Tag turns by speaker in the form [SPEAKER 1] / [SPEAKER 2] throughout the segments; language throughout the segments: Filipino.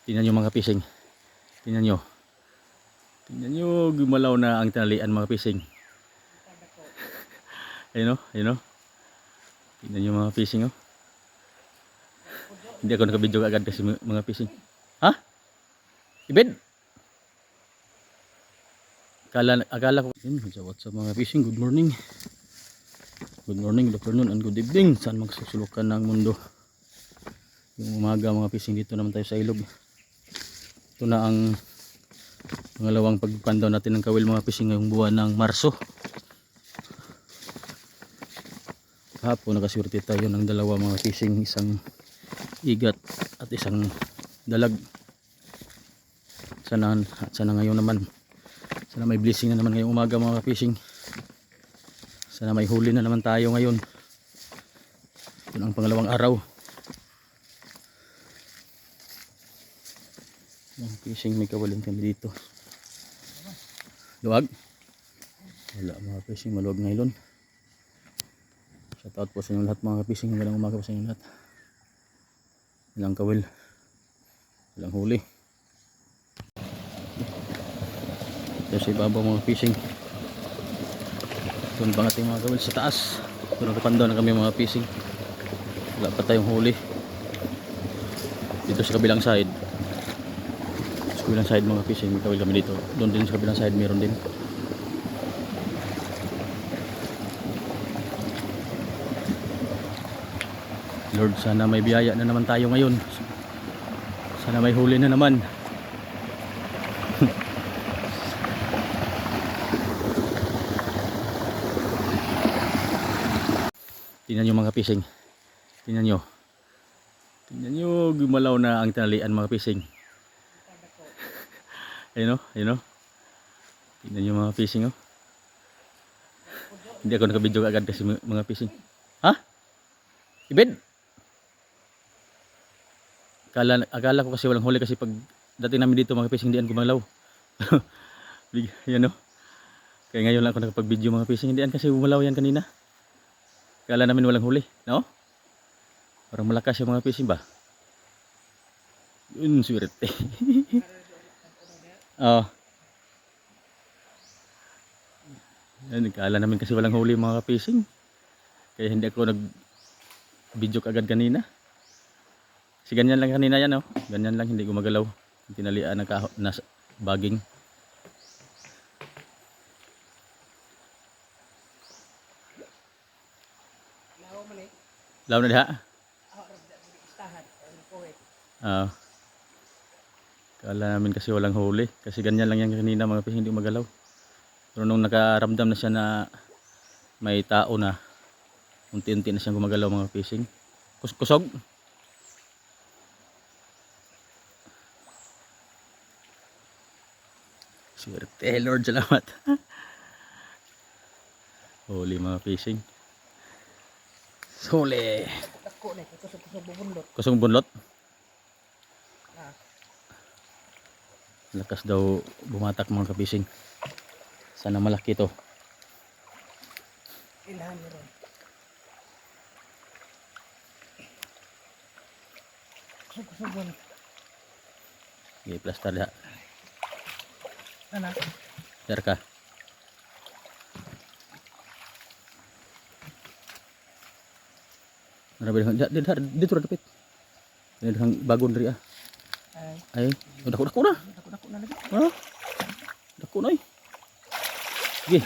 [SPEAKER 1] Tingnan nyo mga fishing. Tingnan nyo. Tingnan nyo, gumalaw na ang tinalian mga fishing. Ayun o, ayun o. Tingnan nyo mga fishing o. Hindi ako nakabidyo agad kasi mga fishing. Ha? Ibed? Akala ko. What's up mga fishing? Good morning. Good morning, good afternoon, and good evening. Saan magsusulukan ng mundo? Yung umaga mga fishing, dito naman tayo sa ilog. Ito na ang pangalawang pagpandaw natin ng kawil mga fishing ngayong buwan ng Marso. Kahapon nakaswerte tayo ng dalawa mga fishing, isang igat at isang dalag. Sana ngayon naman, sana may blessing na naman ngayong umaga mga fishing. Sana may huli na naman tayo ngayon. Ito ang pangalawang araw. Ang fishing, may kawalan kami dito. Luwag? Wala mga fishing, maluwag ngayon. Shout out po sa inyo lahat mga fishing. Magandang umaga po sa inyo lahat. Walang kawil, walang huli. Ito sa ibabaw mga fishing. Ito na ating mga kawil sa taas. Ito nakapandaw na kami mga fishing. Wala pa tayong huli. Dito sa kabilang side, mga fishing, may kawil kami dito. Doon din sa kabilang side meron din. Lord, sana may biyaya na naman tayo ngayon. Sana may huli na naman. Tingnan nyo mga fishing. Tingnan nyo. Tingnan nyo, gumalaw na ang tinalian mga fishing. Ayun o, ayun o. Tingnan nyo mga fishing o. Hindi ako nakabidyo agad kasi mga fishing. Ha? Ibed? Akala ko kasi walang huli kasi pag dating namin dito mga fishing, diyan gumalaw. Yan o. Kaya ngayon lang ako nakapag-video mga fishing. Diyan kasi gumalaw yan kanina. Akala namin walang huli. No? Parang malakas yung mga fishing ba? Yun, swerte. Oh. Akala namin kasi walang huli mga fishing. Kaya hindi ako nag-video agad kanina. Kasi ganyan lang kanina yan oh. Ganyan lang, hindi gumagalaw. Tinalian na baging. Law na diha? Kala namin kasi walang huli. Kasi ganyan lang yan kanina mga fishing, hindi gumagalaw. Pero nung nakaramdam na siya na may tao na, unti-unti na siyang gumagalaw mga fishing. Kusog. Swerte, Lord, salamat. Huli mga fishing. Huli. Kusog bunlot. Lakas daw bumatak mga fishing. Sana malaki to. Ilahan mo ron. Kusog. Okay, plaster diha. Ano? Dar ka. Narabi dito ra dapat. Ini dang bagon diri ah. Ay, dako na. Dako na lagi. Ha? Dako na. Sige.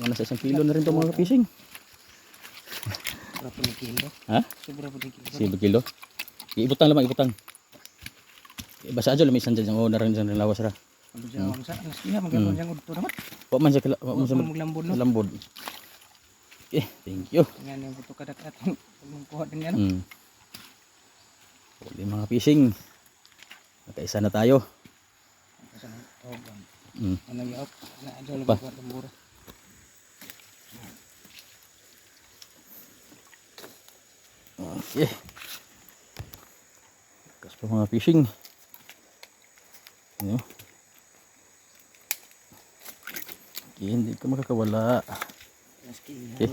[SPEAKER 1] Mana sa 1 kilo na rin to mga fishing. Sobra po ng kilo. Ha? Sobra po ng kilo. Sige, kilo. Ibutang lamang, ibutang. Basa aja lami sanjay jang na rin jang lawas ra. Jang sa iya magabon jang udto naman. Wa man sa maglambod no. Lambod. Okay, thank you. Yan yung buto kadat atong kuha din yan. Huli mga fishing. Nakaisa na tayo. Ano yung na-adyo lang buat lambura. Okay. Kas pa mga fishing. Ano? Okay, hindi ka makakawala. Okay.